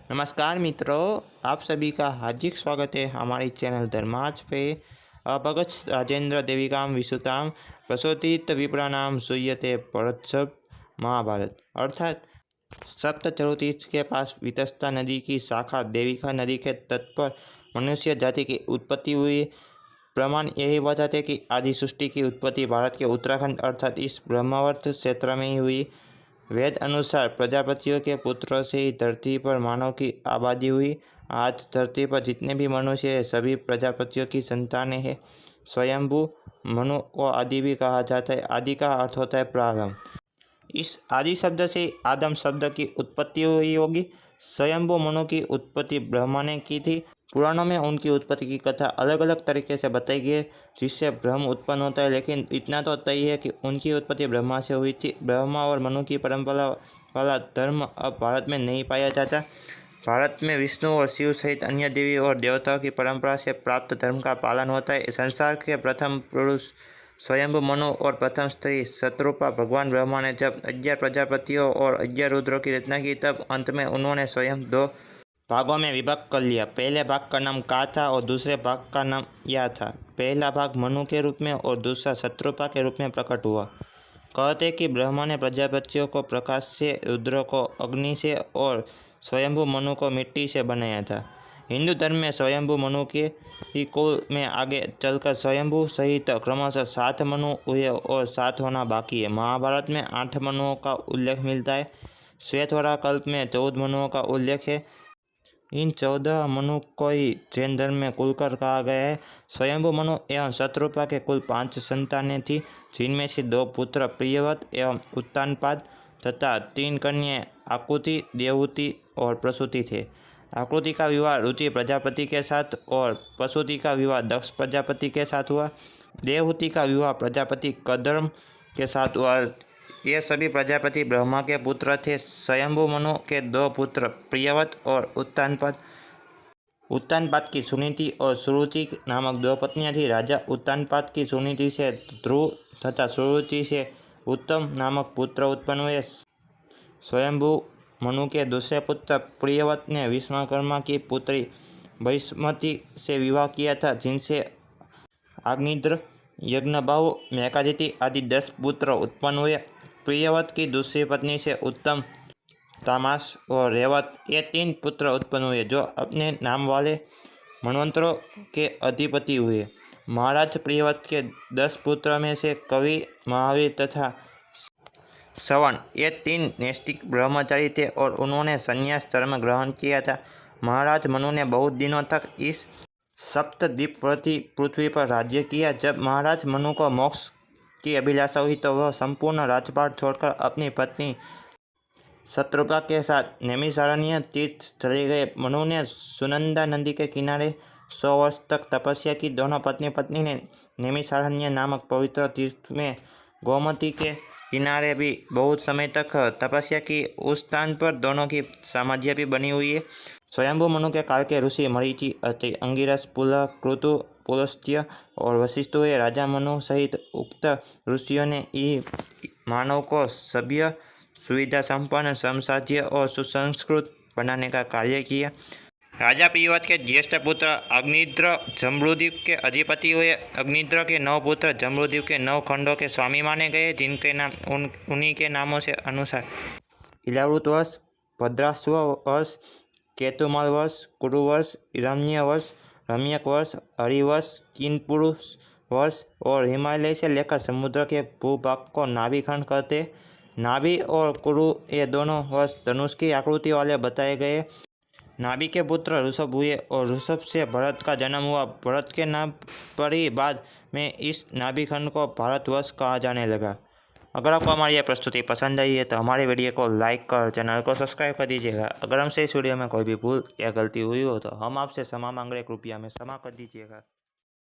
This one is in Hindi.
नमस्कार मित्रों, आप सभी का हार्दिक स्वागत है हमारी चैनल धर्माज पे। भगत राजेंद्र देविकाम विसुताम प्रसोदित विप्राणाम सूयते परत्सव महाभारत। अर्थात सप्तचरुतीर्थ के पास वितस्ता नदी की शाखा देविका नदी के तट पर मनुष्य जाति की उत्पत्ति हुई। प्रमाण यही बताते कि आदि सृष्टि की उत्पत्ति भारत के उत्तराखंड अर्थात इस ब्रह्मावर्त क्षेत्र में ही हुई। वेद अनुसार प्रजापतियों के पुत्रों से ही धरती पर मानव की आबादी हुई। आज धरती पर जितने भी मनुष्य हैं सभी प्रजापतियों की संतानें हैं। स्वयंभू मनु को आदि भी कहा जाता है। आदि का अर्थ होता है प्रारंभ। इस आदि शब्द से आदम शब्द की उत्पत्ति हुई होगी। स्वयंभू मनु की उत्पत्ति ब्रह्मा ने की थी। पुराणों में उनकी उत्पत्ति की कथा अलग अलग तरीके से बताई गई है जिससे भ्रम उत्पन्न होता है, लेकिन इतना तो तय है कि उनकी उत्पत्ति ब्रह्मा से हुई थी। ब्रह्मा और मनु की परंपरा वाला धर्म अब भारत में नहीं पाया जाता। भारत में विष्णु और शिव सहित अन्य देवी और देवताओं की परंपरा से प्राप्त धर्म का पालन होता है। संसार के प्रथम पुरुष स्वयंभू मनु और प्रथम स्त्री शत्रुपा भगवान ब्रह्मा ने जब 11 प्रजापतियों और 11 रुद्रों की रचना की, तब अंत में उन्होंने स्वयं 2 भागों में विभाग कर लिया। पहले भाग का नाम का था और दूसरे भाग का नाम या था। पहला भाग मनु के रूप में और दूसरा शत्रुपा के रूप में प्रकट हुआ। कहते कि ब्रह्मा ने प्रजापतियों को प्रकाश से, रुद्र को अग्नि से और स्वयंभू मनु को मिट्टी से बनाया था। हिंदू धर्म में स्वयंभू मनु के ही कुल में आगे चलकर स्वयंभू सहित क्रमशः 7 मनु हुए और 7 होना बाकी है। महाभारत में 8 मनुओं का उल्लेख मिलता है। श्वेतवरा कल्प में 14 मनुओं का उल्लेख है। इन 14 मनु को ही जैन धर्म में कुलकर कहा गया है। स्वयंभू मनु एवं शत्रुपा के कुल 5 संतानें थी, जिनमें से 2 पुत्र प्रियव्रत एवं उत्तानपाद तथा 3 कन्याएं आकृति, देवहूति और प्रसूति थे। आकृति का विवाह रुचि प्रजापति के साथ और प्रसूति का विवाह दक्ष प्रजापति के साथ हुआ। देवहूति का विवाह प्रजापति कदर्म के साथ हुआ। ये सभी प्रजापति ब्रह्मा के पुत्र थे। स्वयंभू मनु के 2 पुत्र प्रियव्रत और उत्तानपाद। उत्तानपाद की सुनीति और सुरुचि नामक 2 पत्नियां थी। राजा उत्तानपाद की सुनीति से ध्रुव तथा सुरुचि से उत्तम नामक पुत्र उत्पन्न हुए। स्वयंभू मनु के दूसरे पुत्र प्रियव्रत ने विश्वकर्मा की पुत्री भस्मती से विवाह किया था, जिनसे अग्निद्र, यज्ञबाहु, मेकादिति आदि 10 पुत्र उत्पन्न हुए। प्रियव्रत की दूसरी पत्नी से उत्तम, तामास और रेवत ये 3 पुत्र उत्पन्न हुए, जो अपने नाम वाले मनवंतरों के अधिपति हुए। महाराज प्रियव्रत के 10 पुत्रों में से कवि, महावीर तथा सवन ये 3 नैष्ठिक ब्रह्मचारी थे और उन्होंने संन्यास धर्म ग्रहण किया था। महाराज मनु ने बहुत दिनों तक इस सप्तद्वीपवर्ती पृथ्वी पर राज्य किया। जब महाराज मनु को मोक्ष की अभिलाषा हुई तो वह संपूर्ण राजपाट छोड़कर अपनी पत्नी शत्रुपा के साथ नैमिषारण्य तीर्थ चले गए। मनु ने सुनंदा नदी के किनारे 100 वर्ष तक तपस्या की। दोनों पत्नी पत्नी ने नैमिषारण्य नामक पवित्र तीर्थ में गोमती के किनारे भी बहुत समय तक तपस्या की। उस स्थान पर दोनों की सामाध्य भी बनी हुई है। स्वयंभू मनु के काल के ऋषि मरीचि, अत्रि, अंगिरस, पुलह, क्रतु, पुलस्त्य और वशिष्ठ हुए। राजा मनु सहित उक्त ऋषियों ने ही मानव को सभ्य, सुविधा संपन्न, समसाध्य और सुसंस्कृत बनाने का कार्य किया। राजा प्रियव्रत के ज्येष्ठ पुत्र अग्निद्र जम्बूद्वीप के अधिपति हुए। अग्निद्र के 9 पुत्र जम्बूद्वीप के 9 खंडों के स्वामी माने गए, जिनके नाम उन्हीं के नामों से अनुसार इलावृत वर्ष, भद्राश्व वर्ष, केतुमल वर्ष, कुरुवर्ष, हिरण्य वर्ष, रम्यक वर्ष, हरिवर्ष, किन्पुरुष वर्ष और हिमालय से लेकर समुद्र के भूभाग को नाभि खंड कहते। नाभि और कुरु ये दोनों वर्ष धनुष की आकृति वाले बताए गए। नाभि के पुत्र ऋषभ हुए और ऋषभ से भरत का जन्म हुआ। भरत के नाम पर ही बाद में इस नाभि खंड को भारतवर्ष कहा जाने लगा। अगर आपको हमारी यह प्रस्तुति पसंद आई है तो हमारे वीडियो को लाइक कर चैनल को सब्सक्राइब कर दीजिएगा। अगर हमसे इस वीडियो में कोई भी भूल या गलती हुई हो तो हम आपसे क्षमा मांग रहे, कृपया में क्षमा कर दीजिएगा।